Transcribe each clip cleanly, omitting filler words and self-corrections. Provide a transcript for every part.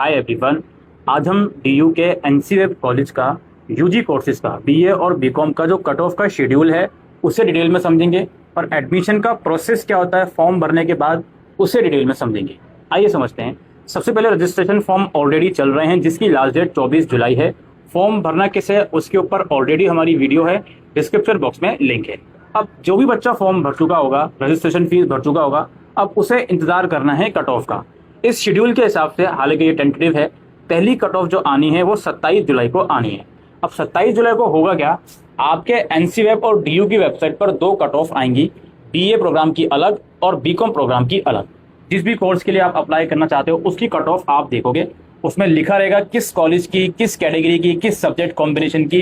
Hi everyone. आज हम DU के एनसीवेब कॉलेज का यूजी कोर्सेज का बीए और बीकॉम का जो कट ऑफ का शेड्यूल है उसे डिटेल में समझेंगे और एडमिशन का प्रोसेस क्या होता है फॉर्म भरने के बाद उसे डिटेल में समझेंगे। आइए समझते हैं। सबसे पहले रजिस्ट्रेशन फॉर्म ऑलरेडी चल रहे हैं जिसकी लास्ट डेट 24 जुलाई है। फॉर्म भरना कैसे है उसके ऊपर ऑलरेडी हमारी वीडियो है, डिस्क्रिप्शन बॉक्स में लिंक है। अब जो भी बच्चा फॉर्म भर चुका होगा, रजिस्ट्रेशन फीस भर चुका होगा, अब उसे इंतजार करना है कट ऑफ का। इस शेड्यूल के हिसाब से, हालांकि ये टेंटेटिव है, पहली कट ऑफ जो आनी है वो 27 जुलाई को आनी है। अब 27 जुलाई को होगा क्या, आपके एनसीवेब और डीयू की वेबसाइट पर दो कट ऑफ आएंगी, बीए प्रोग्राम की अलग और बीकॉम प्रोग्राम की अलग। जिस भी कोर्स के लिए आप अप्लाई करना चाहते हो उसकी कट ऑफ आप देखोगे, उसमें लिखा रहेगा किस कॉलेज की, किस कैटेगरी की, किस सब्जेक्ट कॉम्बिनेशन की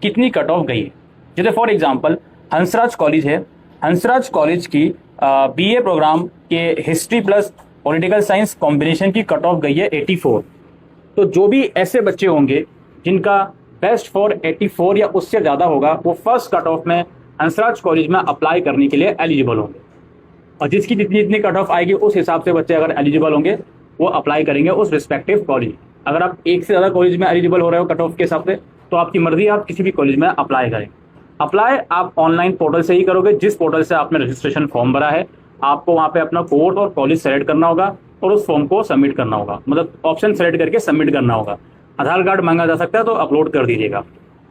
कितनी कट ऑफ गई है। जैसे फॉर एग्जाम्पल हंसराज कॉलेज है, हंसराज कॉलेज की बीए प्रोग्राम के history plus political science combination की कट ऑफ गई है 84। तो जो भी ऐसे बच्चे होंगे जिनका बेस्ट फॉर 84 या उससे ज़्यादा होगा वो फर्स्ट कट ऑफ में हंसराज कॉलेज में अप्लाई करने के लिए एलिजिबल होंगे। और जिसकी जितनी जितनी कट ऑफ आएगी उस हिसाब से बच्चे अगर एलिजिबल होंगे वो अप्लाई करेंगे उस रिस्पेक्टिव कॉलेज। अगर आप एक से ज़्यादा कॉलेज में एलिजिबल हो रहे हो कट ऑफ के हिसाब से तो आपकी मर्जी, आप किसी भी कॉलेज में अप्लाई करें। अप्लाई आप ऑनलाइन पोर्टल से ही करोगे, जिस पोर्टल से आपने रजिस्ट्रेशन फॉर्म भरा है। आपको वहाँ पे अपना कोर्स और कॉलेज सेलेक्ट करना होगा और उस फॉर्म को सबमिट करना होगा, मतलब ऑप्शन सेलेक्ट करके सबमिट करना होगा। आधार कार्ड मांगा जा सकता है तो अपलोड कर दीजिएगा।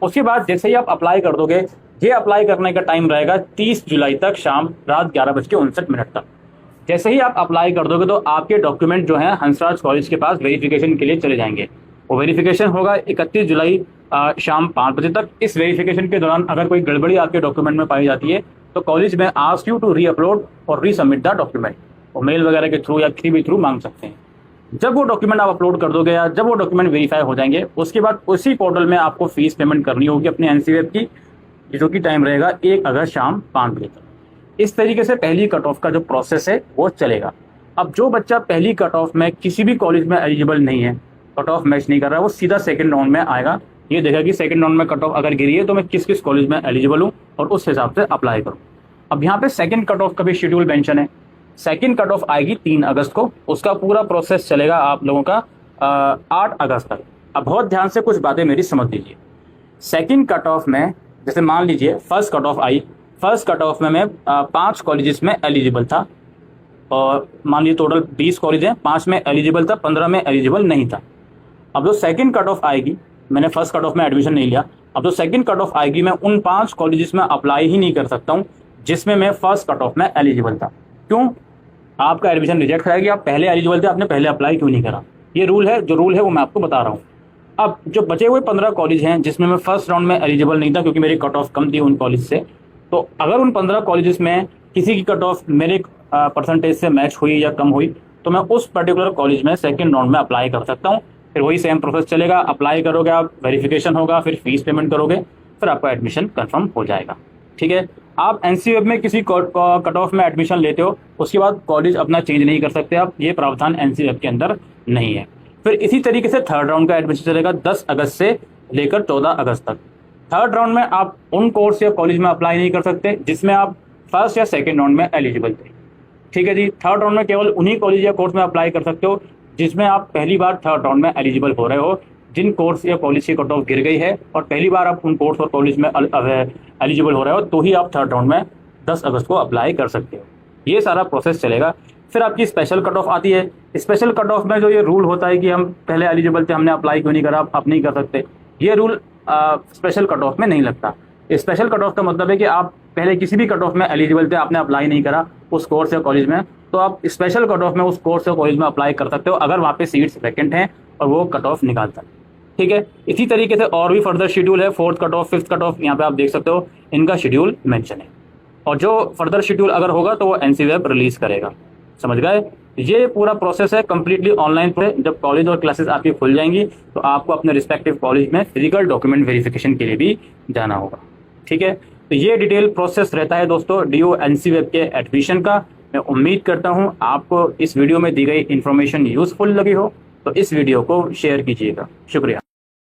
उसके बाद जैसे ही आप अप्लाई कर दोगे, ये अप्लाई करने का टाइम रहेगा 30 जुलाई तक शाम रात 11:59 तक। जैसे ही आप अप्लाई कर दोगे तो आपके डॉक्यूमेंट जो है हंसराज कॉलेज के पास वेरिफिकेशन के लिए चले जाएंगे। वो वेरिफिकेशन होगा 31 जुलाई शाम 5 बजे तक। इस वेरिफिकेशन के दौरान अगर कोई गड़बड़ी आपके डॉक्यूमेंट में पाई जाती है तो कॉलेज में ask you to reupload और री सबमिट द डॉक्यूमेंट। वो मेल वगैरह के थ्रू या किसी भी थ्रू मांग सकते हैं। जब वो डॉक्यूमेंट आप अपलोड कर दोगे या जब वो डॉक्यूमेंट वेरीफाई हो जाएंगे उसके बाद उसी पोर्टल में आपको फीस पेमेंट करनी होगी अपने एनसीवेब की, जो कि टाइम रहेगा 1 अगस्त शाम 5 बजे तक। इस तरीके से पहली कट ऑफ का जो प्रोसेस है वो चलेगा। अब जो बच्चा पहली कट ऑफ में किसी भी कॉलेज में एलिजिबल नहीं है, कट ऑफ मैच नहीं कर रहा है, वो सीधा सेकंड राउंड में आएगा। ये देखा कि सेकंड राउंड में कट ऑफ अगर गिरी है तो मैं किस किस कॉलेज में एलिजिबल हूँ और उस हिसाब से अप्लाई करूँ। अब यहाँ पे सेकंड कट ऑफ का भी शेड्यूल मेंशन है। सेकंड कट ऑफ आएगी 3 अगस्त को। उसका पूरा प्रोसेस चलेगा आप लोगों का 8 अगस्त तक। अब बहुत ध्यान से कुछ बातें मेरी समझ लीजिए। सेकंड कट ऑफ में जैसे मान लीजिए फर्स्ट कट ऑफ आई, फर्स्ट कट ऑफ में मैं 5 कॉलेजेस में एलिजिबल था और मान लीजिए टोटल 20 कॉलेज हैं, 5 में एलिजिबल था, 15 में एलिजिबल नहीं था। अब जो सेकंड कट ऑफ आएगी, मैंने फर्स्ट कट ऑफ में एडमिशन नहीं लिया, अब जो सेकंड कट ऑफ आएगी मैं उन 5 कॉलेजेस में अप्लाई ही नहीं कर सकता हूँ जिसमें मैं फर्स्ट कट ऑफ में एलिजिबल था। क्यों? आपका एडमिशन रिजेक्ट हो जाएगा। आप पहले एलिजिबल थे, आपने पहले अप्लाई क्यों नहीं करा। ये रूल है, जो रूल है वो मैं आपको बता रहा हूँ। अब जो बचे हुए 15 कॉलेज हैं जिसमें मैं फर्स्ट राउंड में एलिजिबल नहीं था क्योंकि मेरी कट ऑफ कम थी उन कॉलेज से, तो अगर उन 15 कॉलेजेस में किसी की कट ऑफ मेरे परसेंटेज से मैच हुई या कम हुई तो मैं उस पर्टिकुलर कॉलेज में सेकेंड राउंड में अप्लाई कर सकता हूँ। फिर वही सेम प्रोसेस चलेगा, अप्लाई करोगे आप, वेरिफिकेशन होगा, फिर फीस पेमेंट करोगे, फिर आपका एडमिशन कन्फर्म हो जाएगा। ठीक है। आप एनसीवेब में किसी कट ऑफ में एडमिशन लेते हो उसके बाद कॉलेज अपना चेंज नहीं कर सकते आप, ये प्रावधान एनसीवेब के अंदर नहीं है। फिर इसी तरीके से थर्ड राउंड का एडमिशन चलेगा 10 अगस्त से लेकर 14 अगस्त तक। थर्ड राउंड में आप उन कोर्स या कॉलेज में अप्लाई नहीं कर सकते जिसमें आप फर्स्ट या सेकेंड राउंड में एलिजिबल थे। ठीक है जी। थर्ड राउंड में केवल उन्हीं कॉलेज या कोर्स में अप्लाई कर सकते हो जिसमें आप पहली बार थर्ड राउंड में एलिजिबल हो रहे हो। जिन कोर्स या कॉलेज की कट ऑफ गिर गई है और पहली बार आप उन कोर्स और कॉलेज में एलिजिबल हो रहे हो तो ही आप थर्ड राउंड में 10 अगस्त को अप्लाई कर सकते हो। ये सारा प्रोसेस चलेगा। फिर आपकी स्पेशल कट ऑफ आती है। स्पेशल कट ऑफ में जो ये रूल होता है कि हम पहले एलिजिबल थे, हमने अप्लाई क्यों नहीं करा, आप नहीं कर सकते, ये रूल स्पेशल कट ऑफ में नहीं लगता। स्पेशल कट ऑफ का मतलब है कि आप पहले किसी भी कट ऑफ में एलिजिबल थे, आपने अप्लाई नहीं करा उस कोर्स या कॉलेज में, तो आप स्पेशल कट ऑफ में उस कोर्स या कॉलेज में अप्लाई कर सकते हो अगर वहाँ पे सीट्स वैकेंट हैं और वो कट ऑफ निकालता है। ठीक है। इसी तरीके से और भी फर्दर शेड्यूल है, 4th cut off, 5th cut off, यहाँ पे आप देख सकते हो इनका शेड्यूल मेंशन है। और जो फर्दर शेड्यूल अगर होगा तो वो एनसीवेब रिलीज करेगा। समझ गए? ये पूरा प्रोसेस है कंप्लीटली ऑनलाइन पे। जब कॉलेज और क्लासेस आपकी खुल जाएंगी तो आपको अपने रिस्पेक्टिव कॉलेज में फिजिकल डॉक्यूमेंट वेरिफिकेशन के लिए भी जाना होगा। ठीक है। तो ये डिटेल प्रोसेस रहता है दोस्तों डीयू एनसीवेब के एडमिशन का। मैं उम्मीद करता हूँ आपको इस वीडियो में दी गई इन्फॉर्मेशन यूजफुल लगी हो, तो इस वीडियो को शेयर कीजिएगा। शुक्रिया।